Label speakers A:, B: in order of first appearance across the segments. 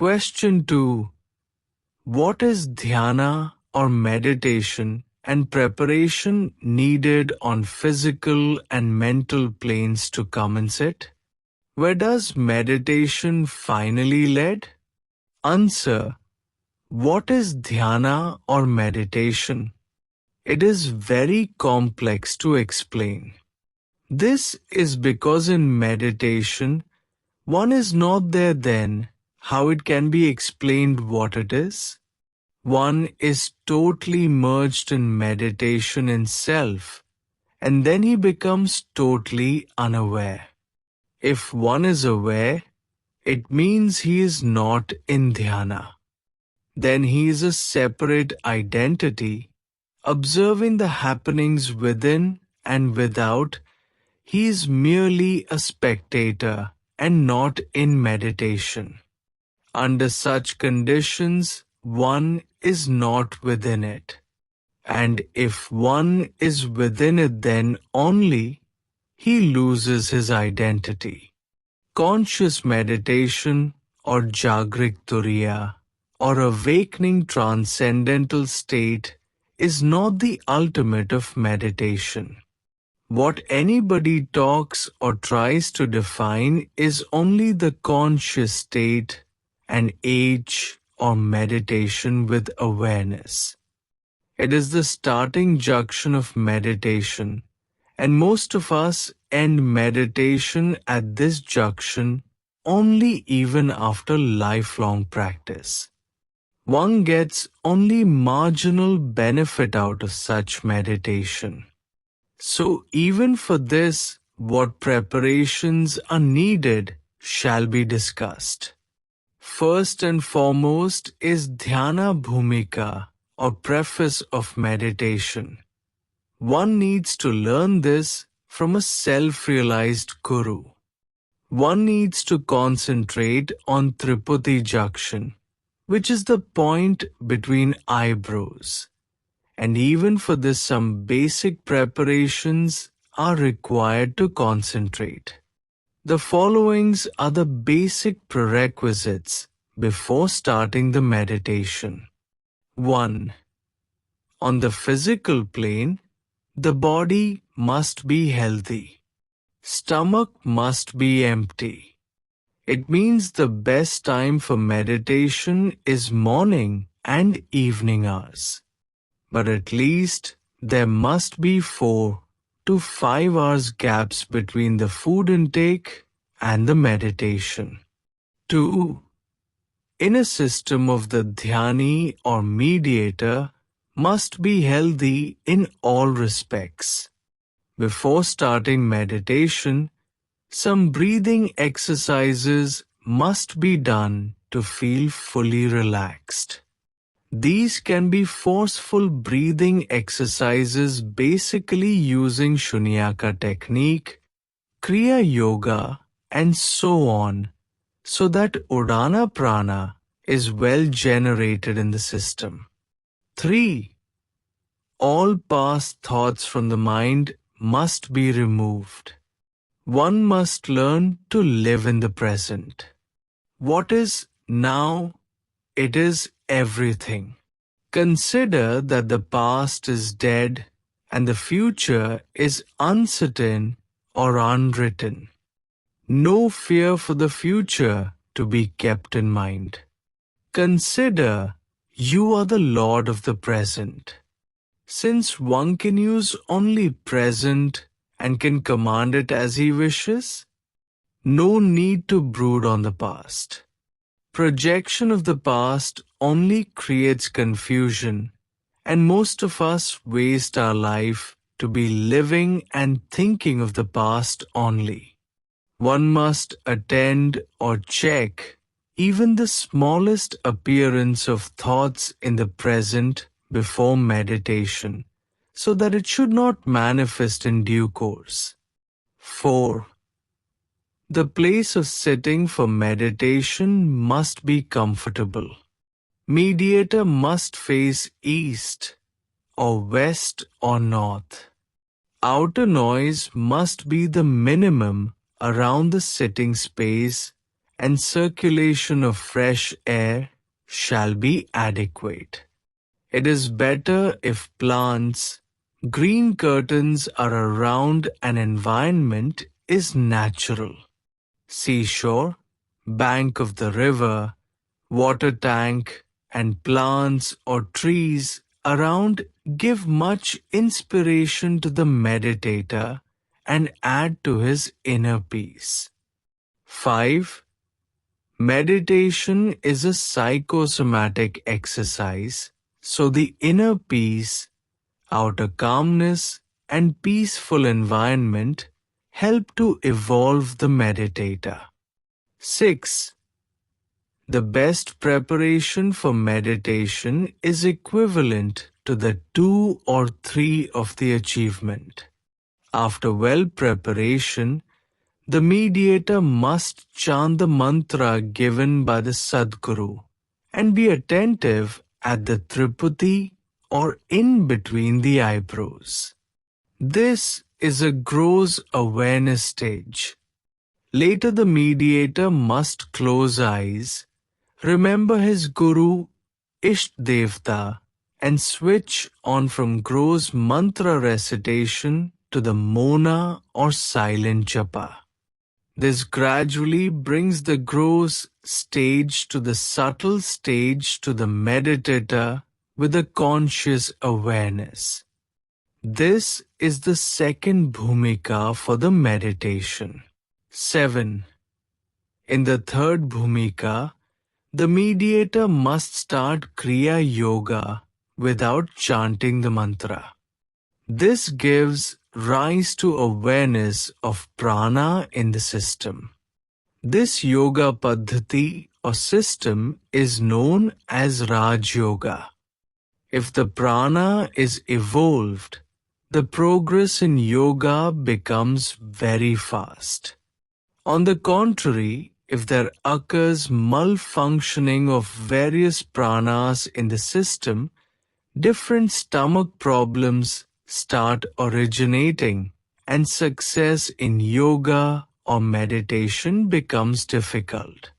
A: Question 2. What is dhyana or meditation and preparation needed on physical and mental planes to commence it? Where does meditation finally lead? Answer. What is dhyana or meditation? It is very complex to explain. This is because in meditation, one is not there then. How it can be explained what it is? One is totally merged in meditation in self, and then he becomes totally unaware. If one is aware, it means he is not in dhyana. Then he is a separate identity, observing the happenings within and without. He is merely a spectator and not in meditation. Under such conditions, one is not within it. And if one is within it, then only he loses his identity. Conscious meditation or Jagrik Turiya or awakening transcendental state is not the ultimate of meditation. What anybody talks or tries to define is only the conscious state and age or meditation with awareness. It is the starting junction of meditation, and most of us end meditation at this junction only even after lifelong practice. One gets only marginal benefit out of such meditation. So even for this, what preparations are needed shall be discussed. First and foremost is Dhyana Bhumika or preface of meditation. One needs to learn this from a self-realized guru. One needs to concentrate on Triputi junction, which is the point between eyebrows. And even for this, some basic preparations are required to concentrate. The followings are the basic prerequisites before starting the meditation. 1. On the physical plane, the body must be healthy. Stomach must be empty. It means the best time for meditation is morning and evening hours. But at least there must be 4 to 5 hours gaps between the food intake and the meditation. 2. Inner system of the dhyani or mediator must be healthy in all respects. Before starting meditation, some breathing exercises must be done to feel fully relaxed. These can be forceful breathing exercises, basically using Shunyaka technique, Kriya yoga, and so on, so that Udana Prana is well generated in the system. 3. All past thoughts from the mind must be removed. One must learn to live in the present. What is now? It is everything. Consider that the past is dead and the future is uncertain or unwritten. No fear for the future to be kept in mind. Consider you are the Lord of the present. Since one can use only present and can command it as he wishes, no need to brood on the past. Projection of the past only creates confusion, and most of us waste our life to be living and thinking of the past only. One must attend or check even the smallest appearance of thoughts in the present before meditation, so that it should not manifest in due course. 4. The place of sitting for meditation must be comfortable. Mediator must face east or west or north. Outer noise must be the minimum around the sitting space, and circulation of fresh air shall be adequate. It is better if plants, green curtains are around an environment is natural. Seashore, bank of the river, water tank, and plants or trees around give much inspiration to the meditator and add to his inner peace. 5. Meditation is a psychosomatic exercise, so the inner peace, outer calmness, and peaceful environment help to evolve the meditator. 6. The best preparation for meditation is equivalent to the 2 or 3 of the achievement. After well preparation, the mediator must chant the mantra given by the Sadguru and be attentive at the Triputi or in between the eyebrows. This is a gross awareness stage. Later the mediator must close eyes, remember his Guru, Isht Devta, and switch on from gross mantra recitation to the Mona or silent japa. This gradually brings the gross stage to the subtle stage to the meditator with a conscious awareness. This is the second Bhumika for the meditation. 7. In the third Bhumika, the mediator must start Kriya Yoga without chanting the mantra. This gives rise to awareness of prana in the system. This yoga paddhati or system is known as Raj Yoga. If the prana is evolved, the progress in yoga becomes very fast. On the contrary, if there occurs malfunctioning of various pranas in the system, different stomach problems start originating and success in yoga or meditation becomes difficult.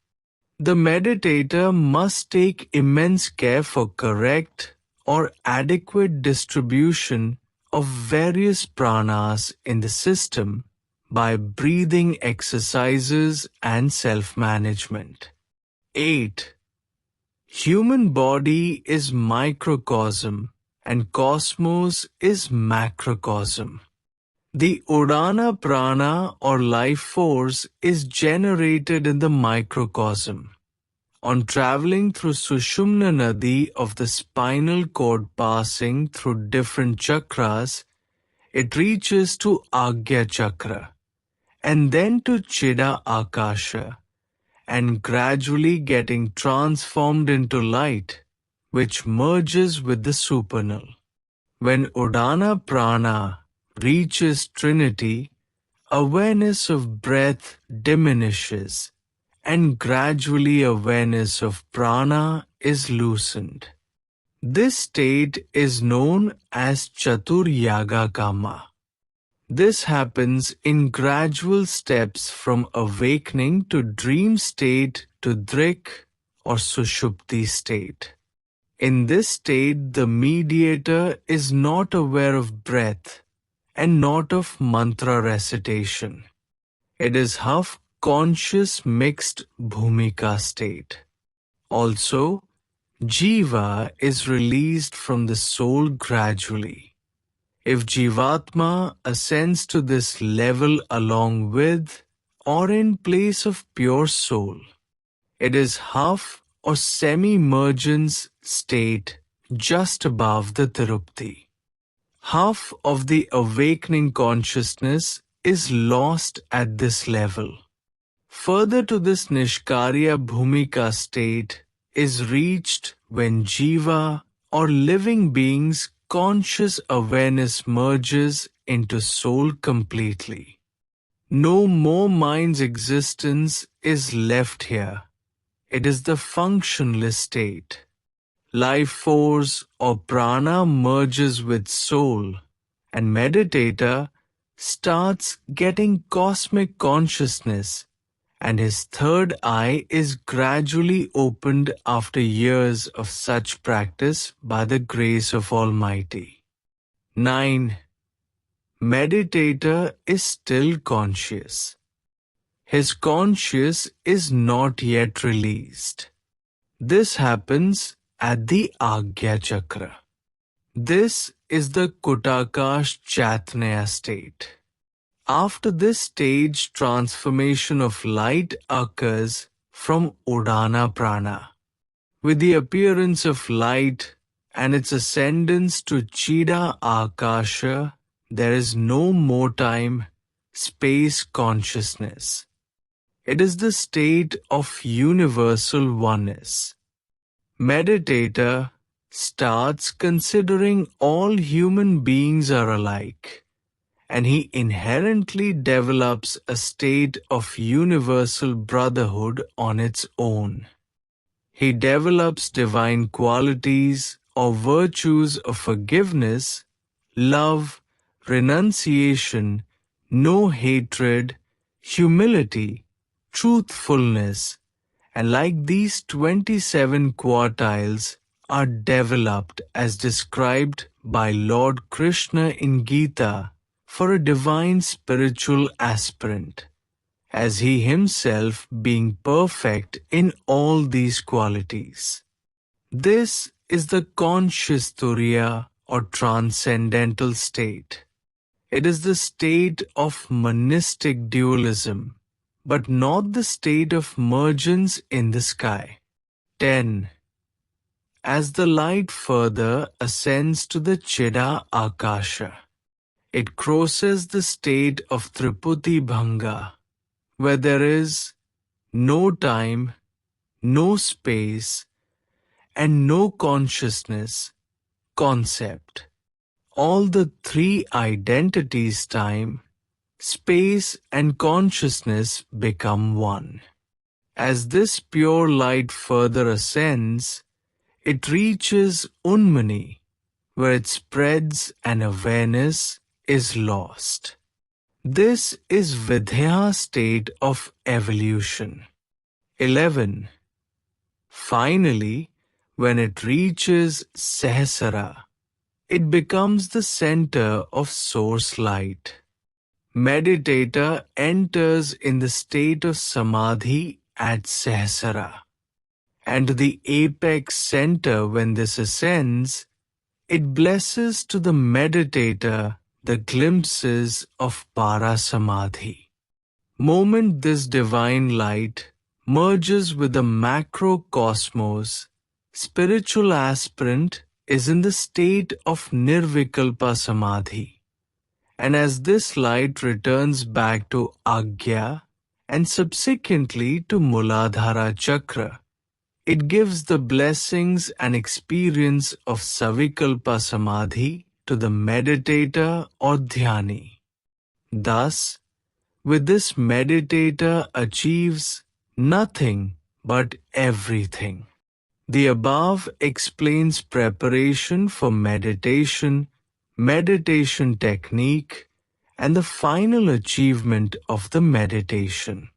A: The meditator must take immense care for correct or adequate distribution of various pranas in the system by breathing exercises and self-management. 8. Human body is microcosm and cosmos is macrocosm. The Udana Prana or life force is generated in the microcosm. On traveling through Sushumna Nadi of the spinal cord passing through different chakras, it reaches to Agya Chakra and then to Chidakasha and gradually getting transformed into light, which merges with the supernal. When Udana Prana reaches Trinity, awareness of breath diminishes and gradually awareness of prana is loosened. This state is known as Chaturyaga Kama. This happens in gradual steps from awakening to dream state to Drik or Sushupti state. In this state, the mediator is not aware of breath and not of mantra recitation. It is half conscious mixed Bhumika state. Also, Jiva is released from the soul gradually. If Jivatma ascends to this level along with or in place of pure soul, it is half or semi-mergence state just above the Tirupti. Half of the awakening consciousness is lost at this level. Further to this Nishkarya Bhumika state is reached when Jiva or living beings conscious awareness merges into soul completely. No more mind's existence is left here. It is the functionless state. Life force or prana merges with soul, and meditator starts getting cosmic consciousness and his third eye is gradually opened after years of such practice by the grace of Almighty. 9. Meditator is still conscious. His conscious is not yet released. This happens at the Ajna Chakra. This is the Chidakash Chatnaya state. After this stage, transformation of light occurs from Udana Prana. With the appearance of light and its ascendance to Chidakasha, there is no more time, space consciousness. It is the state of universal oneness. Meditator starts considering all human beings are alike, and he inherently develops a state of universal brotherhood on its own. He develops divine qualities or virtues of forgiveness, love, renunciation, no hatred, humility, truthfulness, and like these 27 quartiles are developed as described by Lord Krishna in Gita for a divine spiritual aspirant, as he himself being perfect in all these qualities. This is the conscious turiya or transcendental state. It is the state of monistic dualism, but not the state of mergence in the sky. 10. As the light further ascends to the Chidakasha, it crosses the state of Triputi Bhanga, where there is no time, no space, and no consciousness, concept. All the three identities, time, space, and consciousness become one. As this pure light further ascends, it reaches Unmani, where it spreads and awareness is lost. This is Vidya state of evolution. 11. Finally, when it reaches Sahasrara, it becomes the center of source light. Meditator enters in the state of Samadhi at Sahasrara, and to the apex center when this ascends, it blesses to the meditator the glimpses of Parasamadhi. Moment this divine light merges with the macrocosmos, spiritual aspirant is in the state of Nirvikalpa Samadhi. And as this light returns back to Ajna and subsequently to Muladhara Chakra, it gives the blessings and experience of Savikalpa Samadhi to the meditator or dhyani. Thus, with this meditator achieves nothing but everything. The above explains preparation for meditation, meditation technique, and the final achievement of the meditation.